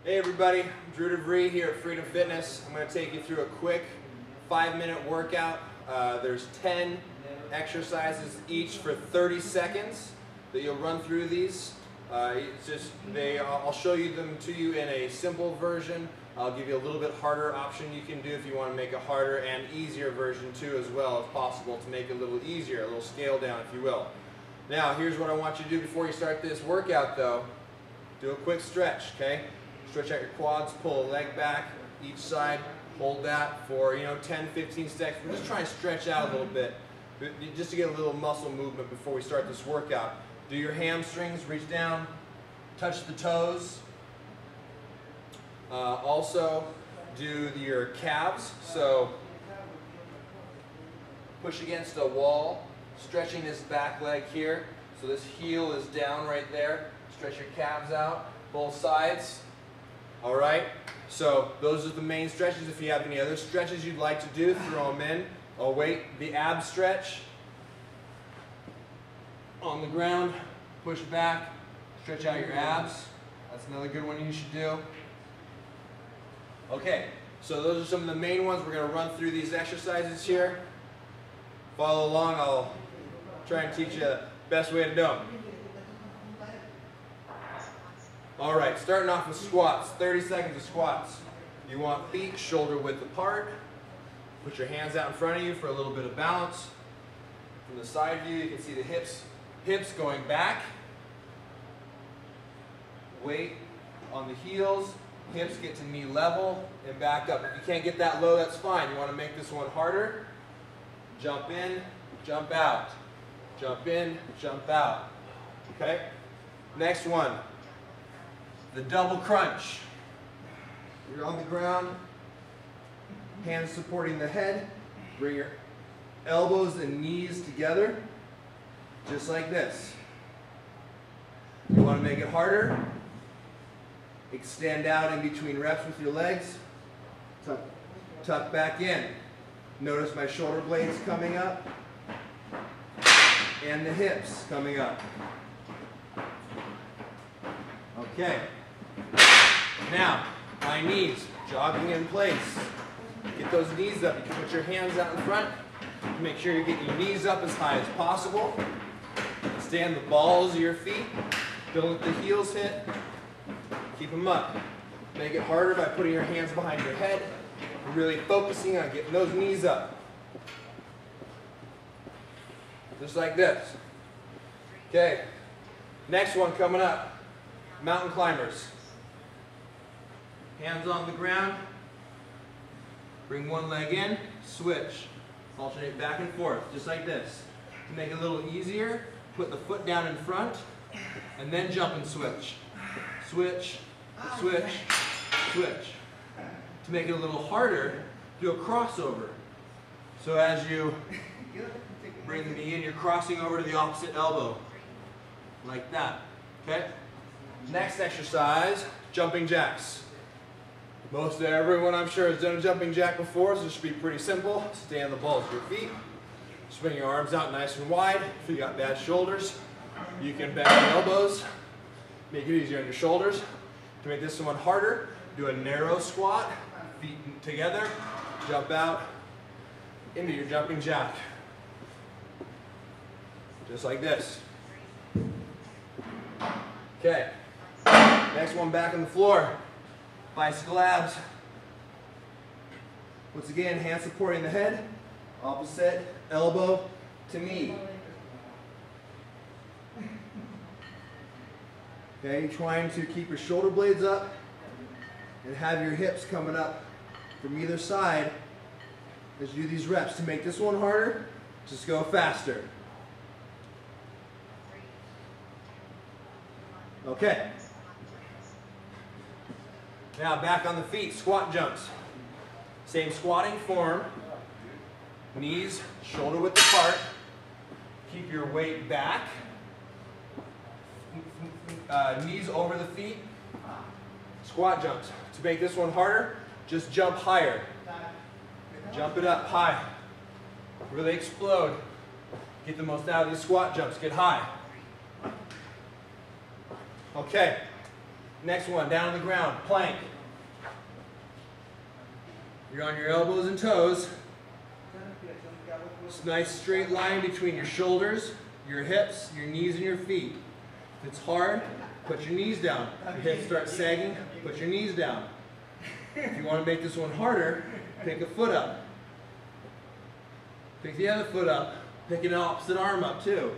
Hey everybody, Drew DeVree here at Freedom Fitness. I'm going to take you through a quick 5-minute workout. There's 10 exercises each for 30 seconds that you'll run through these. I'll show you them to you in a simple version. I'll give you a little bit harder option you can do if you want to make a harder and easier version too as well if possible, to make it a little easier, a little scale down if you will. Now here's what I want you to do before you start this workout though. Do a quick stretch, okay? Stretch out your quads, pull a leg back each side, hold that for 10-15 seconds. We're just trying to stretch out a little bit just to get a little muscle movement before we start this workout. Do your hamstrings, reach down, touch the toes. Also do your calves, so push against a wall, stretching this back leg here. So this heel is down right there. Stretch your calves out, both sides. All right, so those are the main stretches. If you have any other stretches you'd like to do, throw them in. Oh wait, the ab stretch. On the ground, push back, stretch out your abs. That's another good one you should do. Okay, so those are some of the main ones. We're going to run through these exercises here. Follow along. I'll try and teach you the best way to do them. All right, starting off with squats, 30 seconds of squats. You want feet shoulder width apart. Put your hands out in front of you for a little bit of balance. From the side view, you can see the hips going back. Weight on the heels, hips get to knee level and back up. If you can't get that low, that's fine. You want to make this one harder. Jump in, jump out. Jump in, jump out. Okay? Next one. The double crunch. You're on the ground, hands supporting the head. Bring your elbows and knees together, just like this. You want to make it harder. Extend out in between reps with your legs. Tuck back in. Notice my shoulder blades coming up and the hips coming up. Okay. Now, my knees, jogging in place. Get those knees up. You can put your hands out in front. Make sure you're getting your knees up as high as possible. Stand the balls of your feet. Don't let the heels hit. Keep them up. Make it harder by putting your hands behind your head. Really focusing on getting those knees up. Just like this. Okay. Next one coming up. Mountain climbers. Hands on the ground. Bring one leg in, switch. Alternate back and forth, just like this. To make it a little easier, put the foot down in front, and then jump and switch. Switch, switch, switch. To make it a little harder, do a crossover. So as you bring the knee in, you're crossing over to the opposite elbow. Like that, okay? Next exercise, jumping jacks. Most everyone I'm sure has done a jumping jack before, so this should be pretty simple. Stay on the balls of your feet. Swing your arms out nice and wide. If you got bad shoulders, you can bend your elbows. Make it easier on your shoulders. To make this one harder, do a narrow squat. Feet together. Jump out into your jumping jack. Just like this. Okay. Next one back on the floor. Bicycle abs. Once again, hands supporting the head. Opposite elbow to knee. Okay, trying to keep your shoulder blades up and have your hips coming up from either side as you do these reps. To make this one harder, just go faster. Okay. Now back on the feet, squat jumps. Same squatting form. Knees shoulder width apart. Keep your weight back. Knees over the feet. Squat jumps. To make this one harder, just jump higher. Jump it up high. Really explode. Get the most out of these squat jumps. Get high. Okay. Next one, down on the ground, plank. You're on your elbows and toes. It's a nice straight line between your shoulders, your hips, your knees, and your feet. If it's hard, put your knees down. If your hips start sagging, put your knees down. If you want to make this one harder, pick a foot up. Pick the other foot up. Pick an opposite arm up too.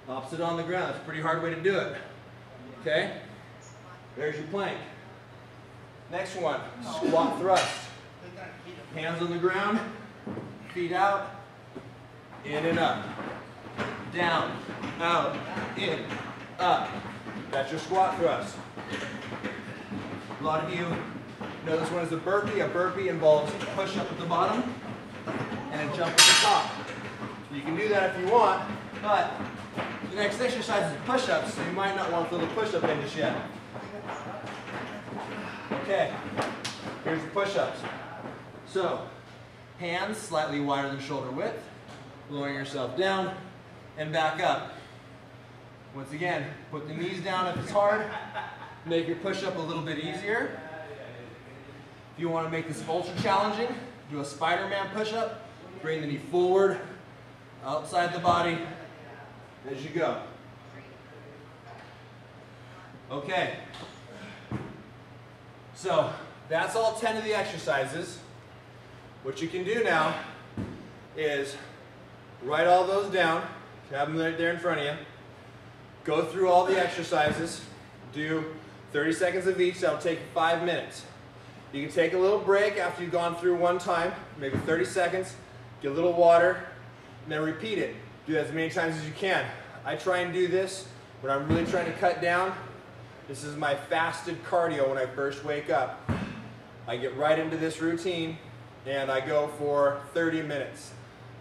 Opposite on the ground. That's a pretty hard way to do it. Okay? There's your plank. Next one, squat thrust. Hands on the ground, feet out, in and up. Down, out, in, up. That's your squat thrust. A lot of you know this one is a burpee. A burpee involves a push-up at the bottom and a jump at the top. You can do that if you want, but the next exercise is push-ups, so you might not want to throw the push-up in just yet. Okay, here's the push-ups. So, hands slightly wider than shoulder width, lowering yourself down and back up. Once again, put the knees down if it's hard. Make your push-up a little bit easier. If you want to make this ultra challenging, do a Spider-Man push-up. Bring the knee forward, outside the body, as you go. Okay. So, that's all 10 of the exercises. What you can do now is write all those down, have them right there in front of you, go through all the exercises, do 30 seconds of each. That'll take 5 minutes. You can take a little break after you've gone through one time, maybe 30 seconds, get a little water, and then repeat it. Do that as many times as you can. I try and do this when I'm really trying to cut down. This is my fasted cardio when I first wake up. I get right into this routine and I go for 30 minutes.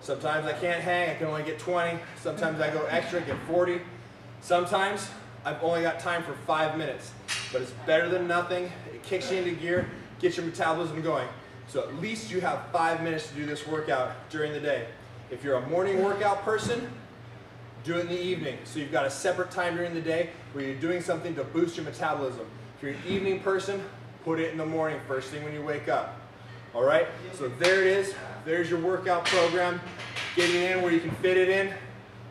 Sometimes I can't hang, I can only get 20. Sometimes I go extra, get 40. Sometimes I've only got time for 5 minutes. But it's better than nothing. It kicks you into gear, gets your metabolism going. So at least you have 5 minutes to do this workout during the day. If you're a morning workout person, do it in the evening. So you've got a separate time during the day where you're doing something to boost your metabolism. If you're an evening person, put it in the morning, first thing when you wake up. All right, so there it is. There's your workout program. Getting in where you can fit it in,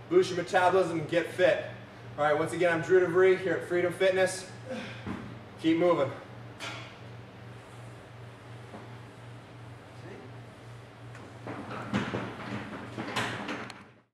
boost your metabolism, and get fit. All right, once again, I'm Drew DeVry here at Freedom Fitness. Keep moving.